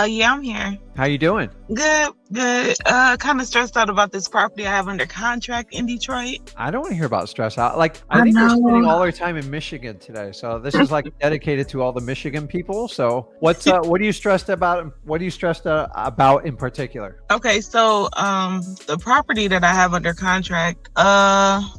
Yeah, I'm here. How you doing? Good, good. Kind of stressed out about this property I have under contract in Detroit. I don't want to hear about stress out. Like, I I think we're spending know. all our time in Michigan today. So this is like dedicated to all the Michigan people. So what are you stressed about? What are you stressed about in particular? Okay, so the property that I have under contract,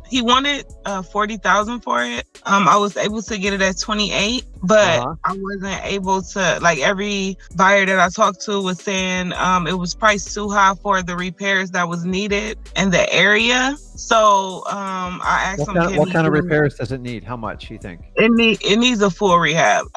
he wanted 40,000 for it. I was able to get it at 28, but I wasn't able to. Like, every buyer that I talked to was saying it was priced too high for the repairs that was needed in the area. So I asked him, What kind of repairs does it need? How much you think? It needs a full rehab.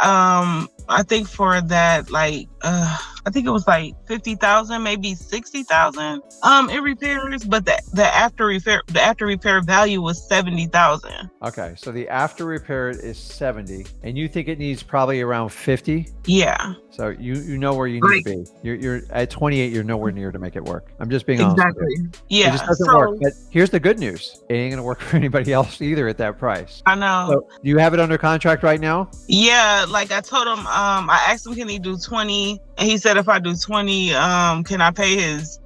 I think for that, like, I think it was like 50,000, maybe 60,000 in repairs, but the after repair value was 70,000. Okay, so the after repair is 70, and you think it needs probably around 50? Yeah. So you know where you need to be. You're at 28. You're nowhere near to make it work. I'm just being honest with you. Yeah. It just doesn't work. But here's the good news: it ain't gonna work for anybody else either at that price. I know. So, do you have it under contract right now? Yeah. Like, I told him, I asked him, can he do 20? And he said, if I do 20, can I pay his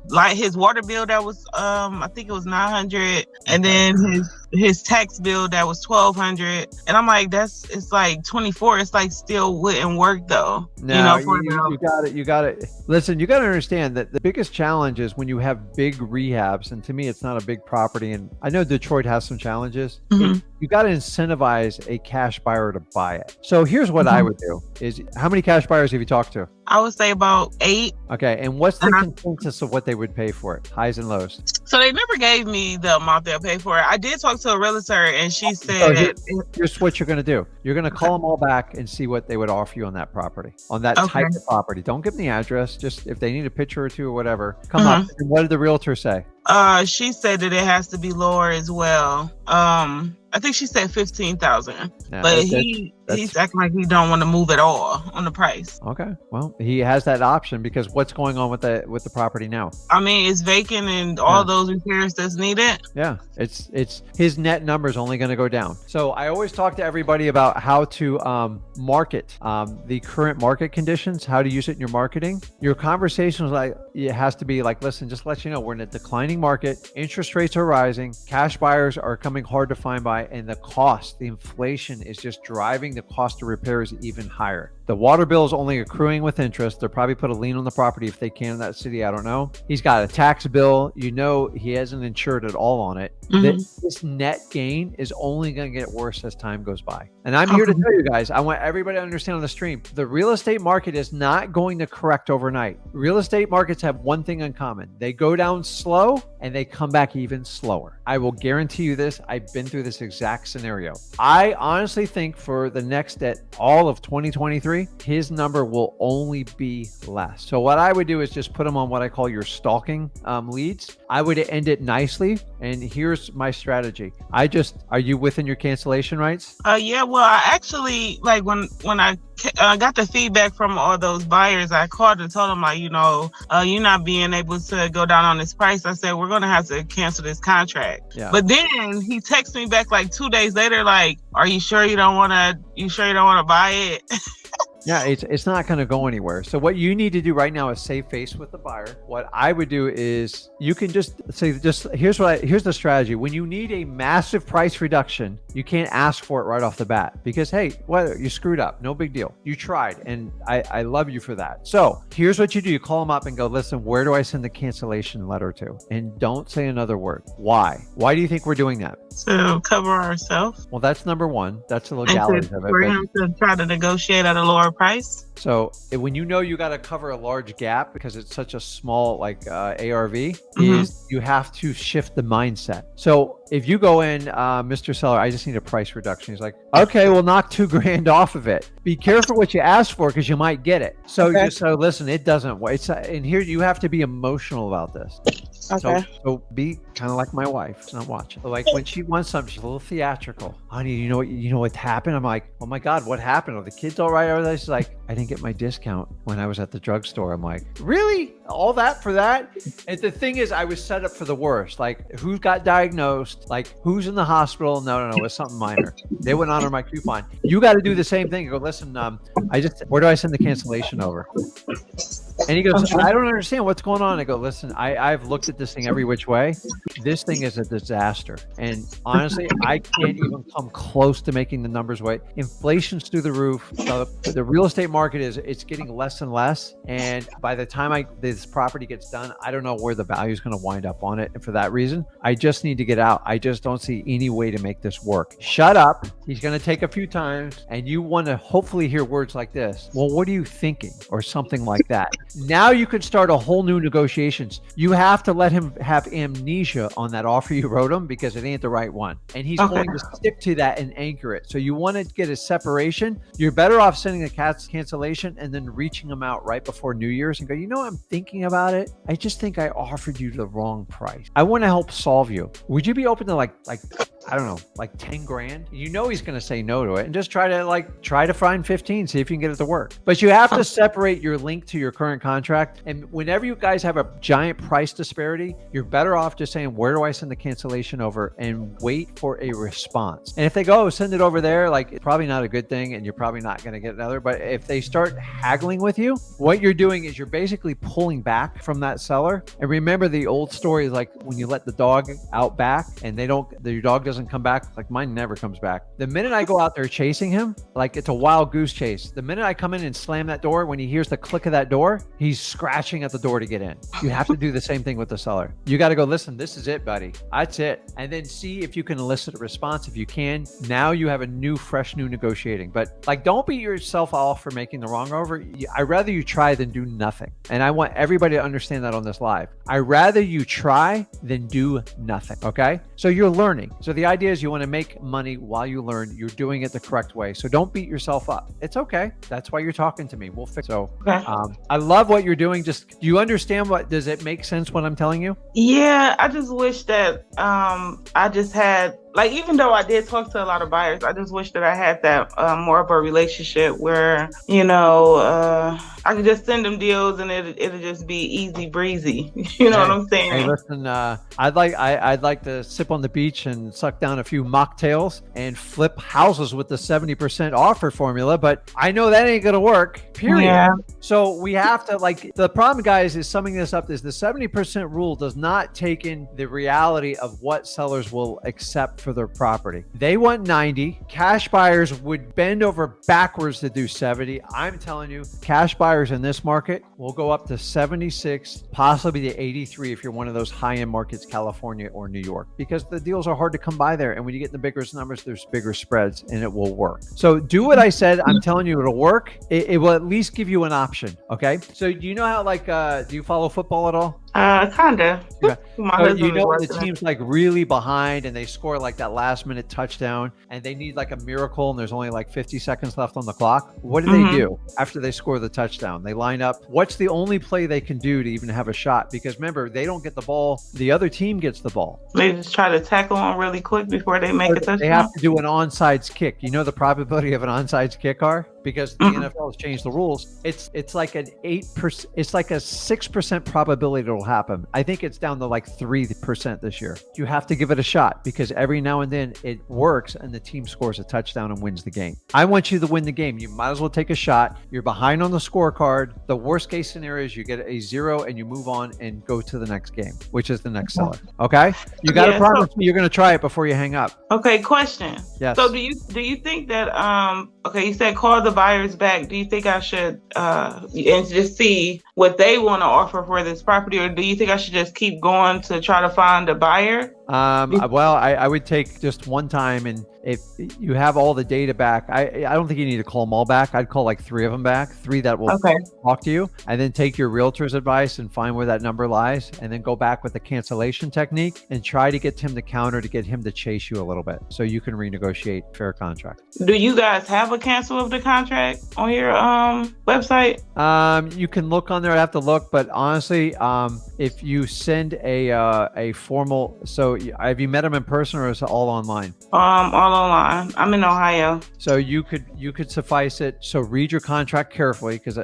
water bill that was I think it was 900, and then his tax bill that was 1,200. And I'm like, it's like 24. It's like still wouldn't work though. No, you got it. Listen, you got to understand that the biggest challenge is when you have big rehabs, and to me, it's not a big property. And I know Detroit has some challenges. You got to incentivize a cash buyer to buy it. So here's what I would do: is how many cash buyers have you talked to? I would say about 8. Okay, and what's the consensus of what they would pay for it? Highs and lows. So they never gave me the amount they'll pay for it. I did talk to a realtor, and she said, here's what you're going to do. You're going to call them all back and see what they would offer you on that property, on that type of property. Don't give them the address. Just if they need a picture or two or whatever, come up. And what did the realtor say? She said that it has to be lower as well. I think she said 15,000, but he's acting like he don't want to move at all on the price. Okay, well, he has that option because what's going on with the property now? I mean, it's vacant and all those repairs that's needed. Yeah, it's his net number is only going to go down. So I always talk to everybody about how to market the current market conditions, how to use it in your marketing. Your conversation is like, it has to be like, listen, just let you know we're in a declining market. Interest rates are rising. Cash buyers are coming hard to find by, and the inflation is just driving the cost of repairs even higher. The water bill is only accruing with interest. They'll probably put a lien on the property if they can in that city. I don't know. He's got a tax bill. He hasn't insured at all on it. This net gain is only going to get worse as time goes by. And I'm here to tell you guys, I want everybody to understand on the stream, the real estate market is not going to correct overnight. Real estate markets have one thing in common. They go down slow and they come back even slower. I will guarantee you this. I've been through this exact scenario. I honestly think for the next all of 2023, his number will only be less. So what I would do is just put him on what I call your stalking leads. I would end it nicely. And here's my strategy. Are you within your cancellation rights? Yeah, well, I actually, like, when I got the feedback from all those buyers, I called and told them, like, you're not being able to go down on this price. I said, we're going to have to cancel this contract. Yeah. But then he texted me back like 2 days later, like, are you sure you don't want to buy it? Yeah, it's not going to go anywhere. So what you need to do right now is save face with the buyer. What I would do is you can just say, here's the strategy. When you need a massive price reduction, you can't ask for it right off the bat because, hey, well, you screwed up. No big deal. You tried. And I love you for that. So here's what you do. You call them up and go, listen, where do I send the cancellation letter to? And don't say another word. Why? Why do you think we're doing that? To cover ourselves. Well, that's number one. That's the legalities of it. For him to try to negotiate at a lower price. So when you know you got to cover a large gap because it's such a small ARV, is you have to shift the mindset. So if you go in, Mr. Seller, I just need a price reduction. He's like, okay, we'll knock $2,000 off of it. Be careful what you ask for because you might get it. So listen, it doesn't wait. And here you have to be emotional about this. Okay. So be kind of like my wife. She's not watching. Like when she wants something, she's a little theatrical. Honey, you know what happened? I'm like, oh my God, what happened? Are the kids all right? Or she's like, I didn't get my discount when I was at the drugstore. I'm like, really? All that for that? And the thing is, I was set up for the worst. Like, who got diagnosed? Like, who's in the hospital? No, it was something minor. They wouldn't honor my coupon. You got to do the same thing. Go, listen, where do I send the cancellation over? And he goes, I don't understand what's going on. I go, listen, I've looked at this thing every which way. This thing is a disaster. And honestly, I can't even come close to making the numbers right. Inflation's through the roof. The real estate market it's getting less and less. And by the time this property gets done, I don't know where the value is going to wind up on it. And for that reason, I just need to get out. I just don't see any way to make this work. Shut up. He's going to take a few times. And you want to hopefully hear words like this. Well, what are you thinking? Or something like that. Now you could start a whole new negotiations. You have to let him have amnesia on that offer you wrote him because it ain't the right one. And he's going to stick to that and anchor it. So you want to get a separation. You're better off sending a cancellation and then reaching him out right before New Year's and go, you know, I'm thinking about it. I just think I offered you the wrong price. I want to help solve you. Would you be open to like I don't know, like 10 grand? You know he's going to say no to it, and just try to find 15, see if you can get it to work. But you have to separate your link to your current contract. And whenever you guys have a giant price disparity, you're better off just saying, where do I send the cancellation over, and wait for a response. And if they go, send it over there, like it's probably not a good thing and you're probably not going to get another. But if they start haggling with you, what you're doing is you're basically pulling back from that seller. And remember the old story is like when you let the dog out back and your dog doesn't come back, like mine never comes back. The minute I go out there chasing him, like it's a wild goose chase. The minute I come in and slam that door, when he hears the click of that door, he's scratching at the door to get in. You have to do the same thing with the seller. You got to go, listen, this is it, buddy. That's it. And then see if you can elicit a response. If you can, now you have a fresh new negotiating. But like, don't beat yourself off for making the wrong offer. I'd rather you try than do nothing. And I want everybody to understand that on this live. I'd rather you try than do nothing. Okay. So you're learning. So the idea is you want to make money while you learn. You're doing it the correct way. So don't beat yourself up. It's okay. That's why you're talking to me. We'll fix it. So I love what you're doing. Just, do you understand does it make sense what I'm telling you? Yeah. I just wish that I just had, like, even though I did talk to a lot of buyers, I just wish that I had that more of a relationship where, you know, I could just send them deals and it'll just be easy breezy. You know what I'm saying? Hey, listen, I'd like to sip on the beach and suck down a few mocktails and flip houses with the 70% offer formula, but I know that ain't gonna work. Period. Yeah. So we have to, like, the problem, guys, is summing this up is the 70% rule does not take in the reality of what sellers will accept for their property. They want 90. Cash buyers would bend over backwards to do 70. I'm telling you, cash buyers in this market will go up to 76, possibly to 83 if you're one of those high-end markets, California or New York, because the deals are hard to come by there. And when you get the bigger numbers, there's bigger spreads and it will work. So do what I said. I'm telling you, it'll work. It will at least give you an option. Okay. So do you know how, like, do you follow football at all? Kinda. Yeah. So you know when the team's like really behind and they score like that last minute touchdown and they need like a miracle and there's only like 50 seconds left on the clock. What do they do after they score the touchdown? They line up. What's the only play they can do to even have a shot? Because remember, they don't get the ball. The other team gets the ball. They just try to tackle them really quick before they make a touchdown. They have to do an onside kick. You know the probability of an onside kick are? Because the NFL has changed the rules. It's like an 8%. It's like a 6% probability it'll happen. I think it's down to like 3% this year. You have to give it a shot because every now and then it works and the team scores a touchdown and wins the game. I want you to win the game. You might as well take a shot. You're behind on the scorecard. The worst case scenario is you get a 0 and you move on and go to the next game, which is the next seller. Okay? You got to promise me you're going to try it before you hang up. Okay, question. Yes. So do you think that okay, you said call the buyers back. Do you think I should and just see what they want to offer for this property, or do you think I should just keep going to try to find a buyer? Well, I would take just one time, and if you have all the data back, I don't think you need to call them all back. I'd call like 3 of them back, 3 that will talk to you, and then take your realtor's advice and find where that number lies, and then go back with the cancellation technique and try to get him to counter to get him to chase you a little bit so you can renegotiate fair contract. Do you guys have a cancel of the contract on your website? You can look on there. I have to look, but honestly, if you send a formal, so have you met him in person or is it all online? All online. I'm in Ohio. So you could suffice it. So read your contract carefully because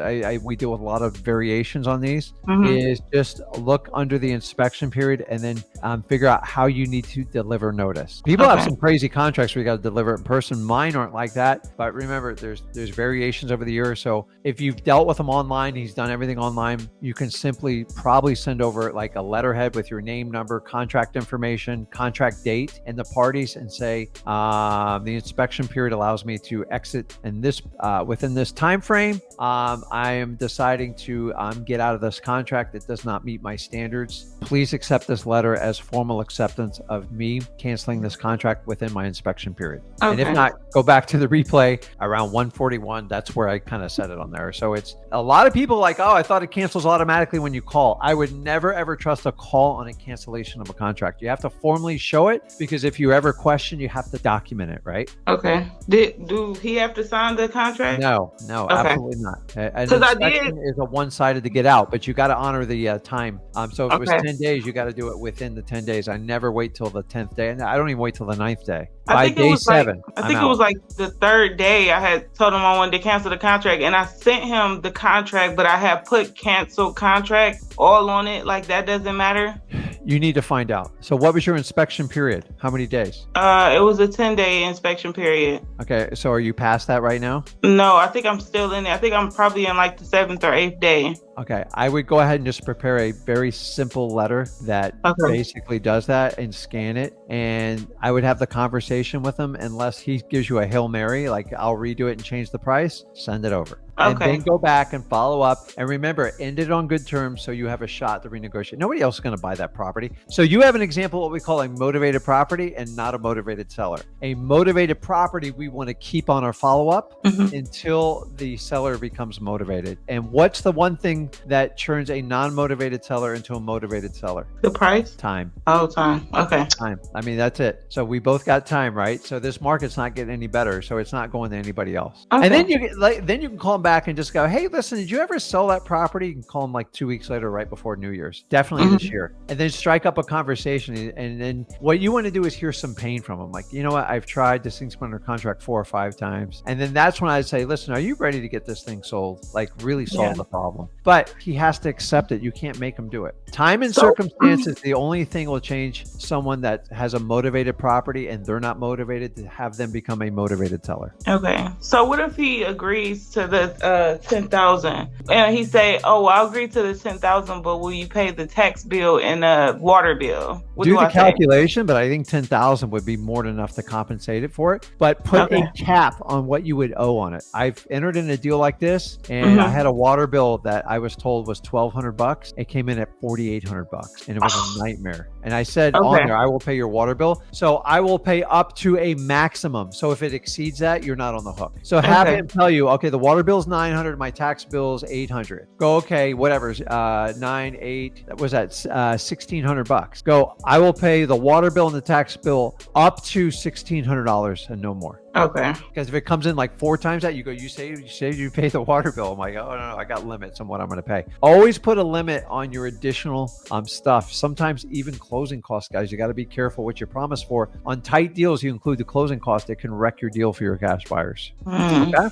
we deal with a lot of variations on these. Is just look under the inspection period and then figure out how you need to deliver notice. People have some crazy contracts where you got to deliver it in person. Mine aren't like that, but remember, there's variations over the years. So if you've dealt with him online, he's done everything online, you can simply probably send over like a letterhead with your name, number, contract information, contract date, and the parties, and say the inspection period allows me to exit in this within this time frame. I am deciding to get out of this contract that does not meet my standards. Please accept this letter as formal acceptance of me canceling this contract within my inspection period. Okay. And if not, go back to the replay around 141. That's where I kind of set it on there. So it's a lot of people like, oh, I thought it cancels automatically when you call. I would never, ever trust a call on a cancellation of a contract. You have to formally show it, because if you ever question, you have to document it, right? Okay. Do he have to sign the contract? No, okay. Absolutely not. An inspection is a one-sided to get out, but you got to honor the time. So if it was 10 days, you got to do it within the 10 days. I never wait till the 10th day, and I don't even wait till the 9th day. By day 7, I think it was like the 3rd day I had told him I wanted to cancel the contract, and I sent him the contract, but I had put cancel contract all on it. Like, that doesn't matter. You need to find out. So what was your inspection period? How many days? It was a 10-day inspection period. Okay. So are you past that right now? No, I think I'm still in it. I think I'm probably in like the 7th or 8th day. Okay. I would go ahead and just prepare a very simple letter that basically does that and scan it. And I would have the conversation with him, unless he gives you a Hail Mary, like I'll redo it and change the price, send it over. And then go back and follow up. And remember, end it on good terms so you have a shot to renegotiate. Nobody else is going to buy that property. So you have an example of what we call a motivated property and not a motivated seller. A motivated property, we want to keep on our follow-up until the seller becomes motivated. And what's the one thing that turns a non-motivated seller into a motivated seller? The price? Time. Oh, time. Okay. Time. I mean, that's it. So we both got time, right? So this market's not getting any better. So it's not going to anybody else. Okay. And then you can call them back and just go, hey, listen, did you ever sell that property? You can call them like 2 weeks later, right before New Year's. Definitely this year. And then strike up a conversation. And then what you want to do is hear some pain from them. Like, you know what? I've tried. This thing's been under contract 4 or 5 times. And then that's when I'd say, listen, are you ready to get this thing sold? Like, really solve the problem. But he has to accept it. You can't make him do it. Time and circumstances, the only thing will change someone that has a motivated property and they're not motivated, to have them become a motivated seller. Okay. So what if he agrees to the 10,000 and he say, oh, well, I'll agree to the 10,000, but will you pay the tax bill and the water bill? Do the calculation, but I think 10,000 would be more than enough to compensate it for it. But put a cap on what you would owe on it. I've entered in a deal like this, and I had a water bill that I was told was $1,200. It came in at $4,800, and it was a nightmare. And I said on there, I will pay your water bill. So I will pay up to a maximum. So if it exceeds that, you're not on the hook. So have him tell you, okay, the water bill's $900, my tax bill's $800. Go, okay, whatever's 9, 8. That was at $1,600. Go, I will pay the water bill and the tax bill up to $1,600 and no more. Okay. Because if it comes in like 4 times that, you say you pay the water bill. I'm like, oh no, I got limits on what I'm going to pay. Always put a limit on your additional stuff. Sometimes even closing costs, guys. You got to be careful what you promise for. On tight deals, you include the closing cost. It can wreck your deal for your cash buyers. Okay.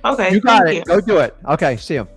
Okay. You got it. Go do it. Okay. See you.